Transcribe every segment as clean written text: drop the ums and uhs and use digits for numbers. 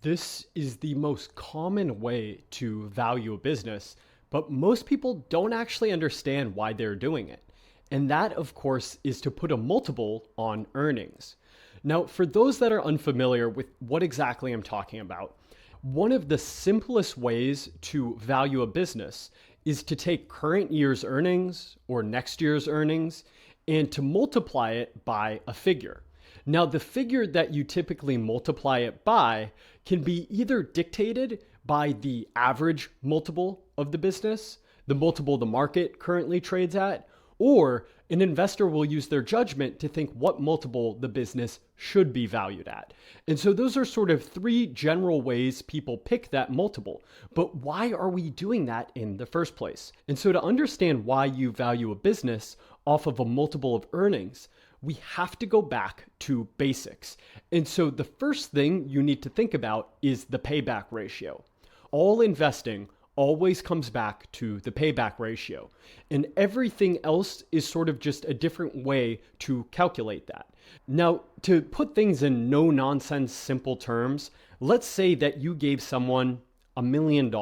This is the most common way to value a business, but most people don't actually understand why they're doing it. And that, of course, is to put a multiple on earnings. Now, for those that are unfamiliar with what exactly I'm talking about, one of the simplest ways to value a business is to take current year's earnings or next year's earnings and to multiply it by a figure. Now, the figure that you typically multiply it by can be either dictated by the average multiple of the business, the multiple the market currently trades at, or an investor will use their judgment to think what multiple the business should be valued at. And so those are sort of three general ways people pick that multiple. But why are we doing that in the first place? And so to understand why you value a business off of a multiple of earnings, we have to go back to basics. And so the first thing you need to think about is the payback ratio. All investing always comes back to the payback ratio. And everything else is sort of just a different way to calculate that. Now, to put things in no nonsense, simple terms, let's say that you gave someone $1 million.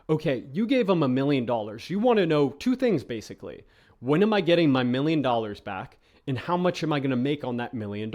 Okay, you gave them $1 million. You want to know two things basically. When am I getting my $1 million back? And how much am I going to make on that $1 million?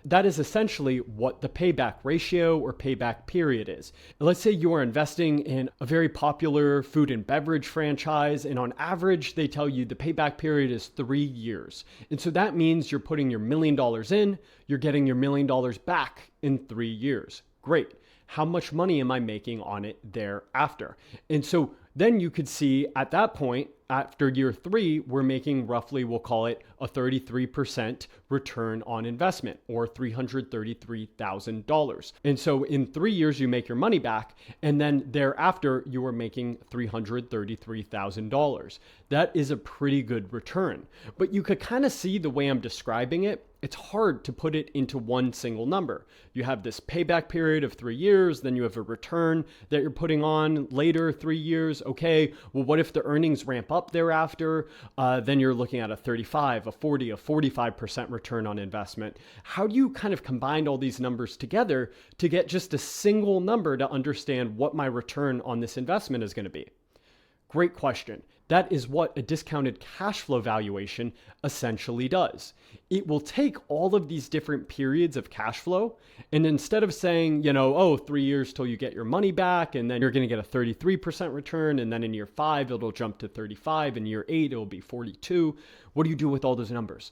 That is essentially what the payback ratio or payback period is. Let's say you are investing in a very popular food and beverage franchise, and on average, they tell you the payback period is 3 years. And so that means you're putting your $1 million in, you're getting your $1 million back in 3 years. Great. How much money am I making on it thereafter? And so then you could see at that point, after year 3, we're making roughly, we'll call it a 33% return on investment or $333,000. And so in 3 years, you make your money back. And then thereafter, you are making $333,000. That is a pretty good return. But you could kind of see the way I'm describing it. It's hard to put it into one single number. You have this payback period of 3 years, then you have a return that you're putting on later 3 years. Okay, well, what if the earnings ramp up thereafter? Then you're looking at a 35, a 40, a 45% return on investment. How do you kind of combine all these numbers together to get just a single number to understand what my return on this investment is going to be? Great question. That is what a discounted cash flow valuation essentially does. It will take all of these different periods of cash flow, and instead of saying, 3 years till you get your money back, and then you're going to get a 33% return, and then in year 5, it'll jump to 35, in year 8, it'll be 42. What do you do with all those numbers?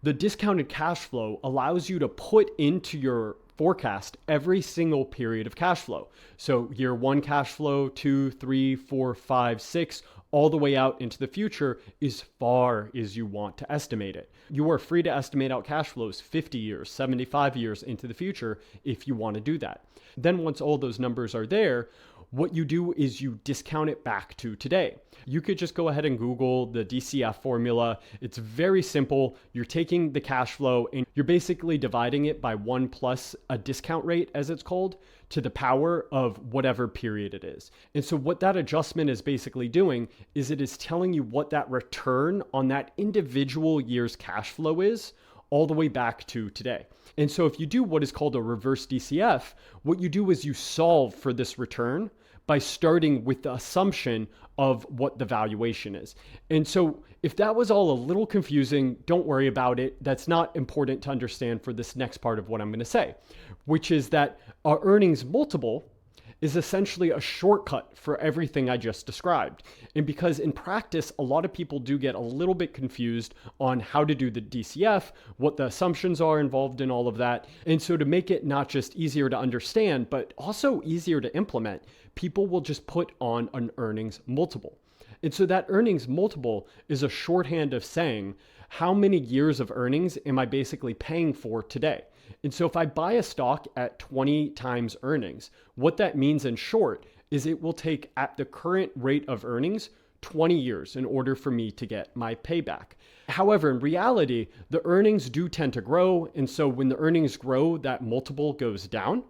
The discounted cash flow allows you to put into your forecast every single period of cash flow. So year 1 cash flow, 2, 3, 4, 5, 6, all the way out into the future as far as you want to estimate it. You are free to estimate out cash flows 50 years, 75 years into the future if you want to do that. Then once all those numbers are there, what you do is you discount it back to today. You could just go ahead and Google the DCF formula. It's very simple. You're taking the cash flow and you're basically dividing it by 1 plus a discount rate, as it's called, to the power of whatever period it is. And so what that adjustment is basically doing is it is telling you what that return on that individual year's cash flow is all the way back to today. And so if you do what is called a reverse DCF, what you do is you solve for this return by starting with the assumption of what the valuation is. And so if that was all a little confusing, don't worry about it. That's not important to understand for this next part of what I'm going to say, which is that our earnings multiple is essentially a shortcut for everything I just described. And because in practice, a lot of people do get a little bit confused on how to do the DCF, what the assumptions are involved in all of that. And so to make it not just easier to understand, but also easier to implement, people will just put on an earnings multiple. And so that earnings multiple is a shorthand of saying, how many years of earnings am I basically paying for today? And so if I buy a stock at 20 times earnings, what that means in short is it will take at the current rate of earnings 20 years in order for me to get my payback. However, in reality, the earnings do tend to grow. And so when the earnings grow, that multiple goes down.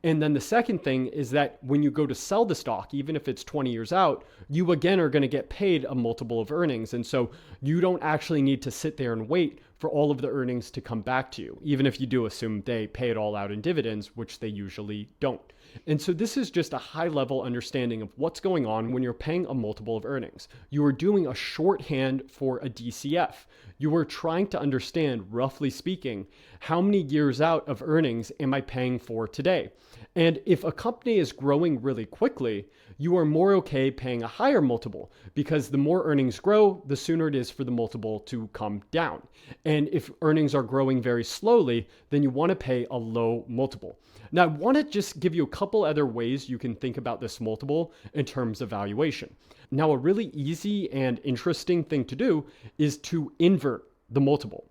And then the second thing is that when you go to sell the stock, even if it's 20 years out, you again are going to get paid a multiple of earnings. And so you don't actually need to sit there and wait for all of the earnings to come back to you, even if you do assume they pay it all out in dividends, which they usually don't. And so this is just a high level understanding of what's going on when you're paying a multiple of earnings. You are doing a shorthand for a DCF. You are trying to understand, roughly speaking, how many years out of earnings am I paying for today? And if a company is growing really quickly, you are more okay paying a higher multiple because the more earnings grow, the sooner it is for the multiple to come down. And if earnings are growing very slowly, then you want to pay a low multiple. Now, I want to just give you a couple other ways you can think about this multiple in terms of valuation. Now, a really easy and interesting thing to do is to invert the multiple.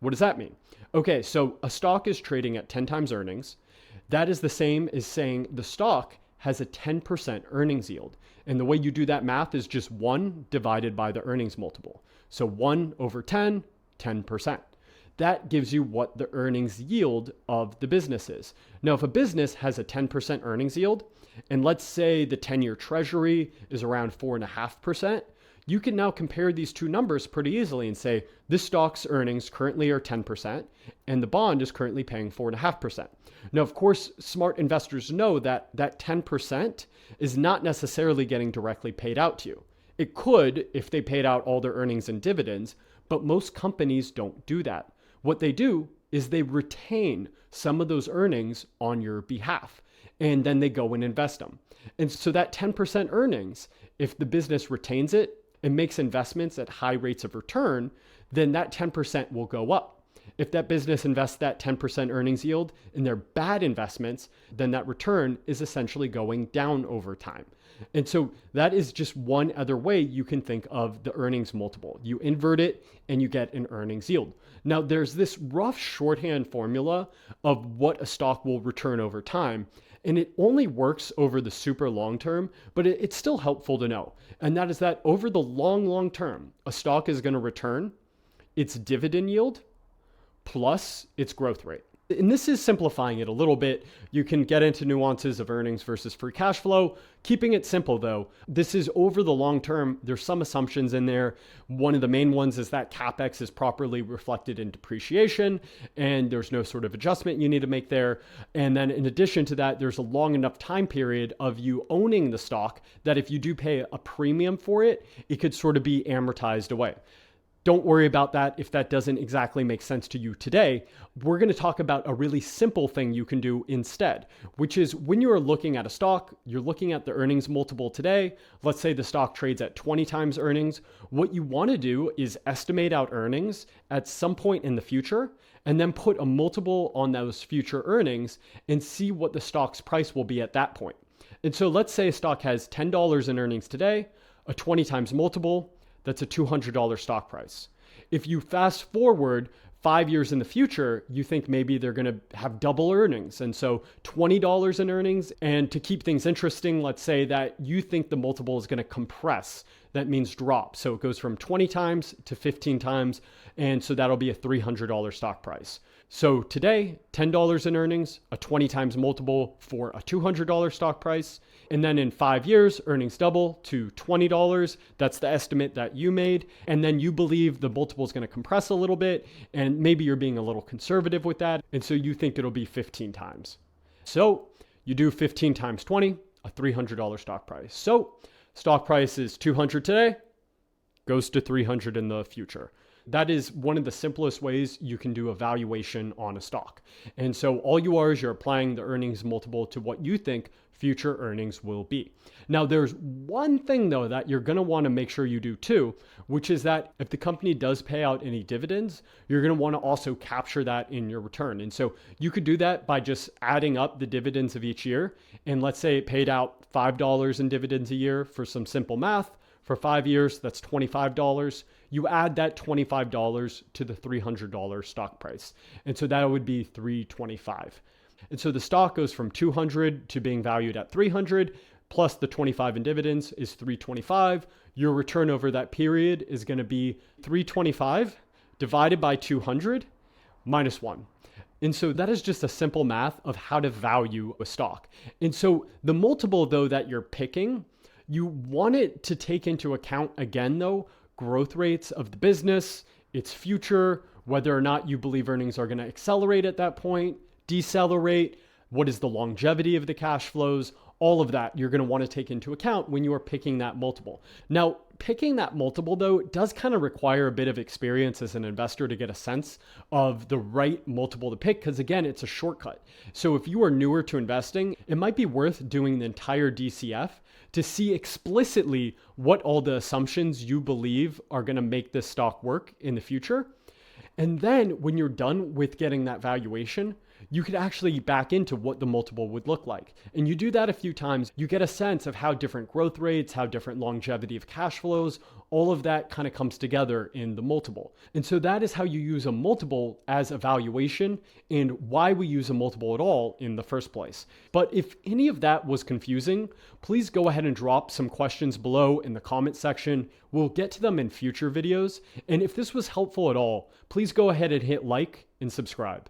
What does that mean? Okay, so a stock is trading at 10 times earnings. That is the same as saying the stock has a 10% earnings yield. And the way you do that math is just 1 divided by the earnings multiple. So 1 over 10, 10%. That gives you what the earnings yield of the business is. Now, if a business has a 10% earnings yield, and let's say the 10-year treasury is around 4.5%, you can now compare these two numbers pretty easily and say this stock's earnings currently are 10% and the bond is currently paying 4.5%. Now, of course, smart investors know that that 10% is not necessarily getting directly paid out to you. It could if they paid out all their earnings and dividends, but most companies don't do that. What they do is they retain some of those earnings on your behalf, and then they go and invest them. And so that 10% earnings, if the business retains it and makes investments at high rates of return, then that 10% will go up. If that business invests that 10% earnings yield in their bad investments, then that return is essentially going down over time. And so that is just one other way you can think of the earnings multiple. You invert it and you get an earnings yield. Now, there's this rough shorthand formula of what a stock will return over time. And it only works over the super long term, but it's still helpful to know. And that is that over the long term, a stock is going to return its dividend yield plus its growth rate. And this is simplifying it a little bit. You can get into nuances of earnings versus free cash flow. Keeping it simple though, this is over the long term. There's some assumptions in there. One of the main ones is that CapEx is properly reflected in depreciation and there's no sort of adjustment you need to make there. And then in addition to that, there's a long enough time period of you owning the stock that if you do pay a premium for it, it could sort of be amortized away. Don't worry about that if that doesn't exactly make sense to you today. We're going to talk about a really simple thing you can do instead, which is when you're looking at a stock, you're looking at the earnings multiple today. Let's say the stock trades at 20 times earnings. What you want to do is estimate out earnings at some point in the future and then put a multiple on those future earnings and see what the stock's price will be at that point. And so let's say a stock has $10 in earnings today, a 20 times multiple. That's a $200 stock price. If you fast forward 5 years in the future, you think maybe they're going to have double earnings. And so $20 in earnings. And to keep things interesting, let's say that you think the multiple is going to compress. That means drop. So it goes from 20 times to 15 times. And so that'll be a $300 stock price. So today, $10 in earnings, a 20 times multiple for a $200 stock price. And then in 5 years, earnings double to $20. That's the estimate that you made. And then you believe the multiple is going to compress a little bit. And maybe you're being a little conservative with that. And so you think it'll be 15 times. So you do 15 times 20, a $300 stock price. So stock price is 200 today, goes to 300 in the future. That is one of the simplest ways you can do a valuation on a stock. And so all you are is you're applying the earnings multiple to what you think future earnings will be. Now, there's one thing though that you're going to want to make sure you do too, which is that if the company does pay out any dividends, you're going to want to also capture that in your return. And so you could do that by just adding up the dividends of each year. And let's say it paid out $5 in dividends a year for some simple math. For 5 years, that's $25. You add that $25 to the $300 stock price. And so that would be $325. And so the stock goes from 200 to being valued at 300, plus the 25 in dividends is 325. Your return over that period is going to be 325 divided by 200 minus 1. And so that is just a simple math of how to value a stock. And so the multiple, though, that you're picking, you want it to take into account, again, though, growth rates of the business, its future, whether or not you believe earnings are going to accelerate at that point, decelerate, what is the longevity of the cash flows, all of that you're going to want to take into account when you are picking that multiple. Now, picking that multiple, though, does kind of require a bit of experience as an investor to get a sense of the right multiple to pick, because again, it's a shortcut. So if you are newer to investing, it might be worth doing the entire DCF to see explicitly what all the assumptions you believe are going to make this stock work in the future. And then when you're done with getting that valuation, you could actually back into what the multiple would look like. And you do that a few times, you get a sense of how different growth rates, how different longevity of cash flows, all of that kind of comes together in the multiple. And so that is how you use a multiple as a valuation and why we use a multiple at all in the first place. But if any of that was confusing, please go ahead and drop some questions below in the comment section. We'll get to them in future videos. And if this was helpful at all, please go ahead and hit like and subscribe.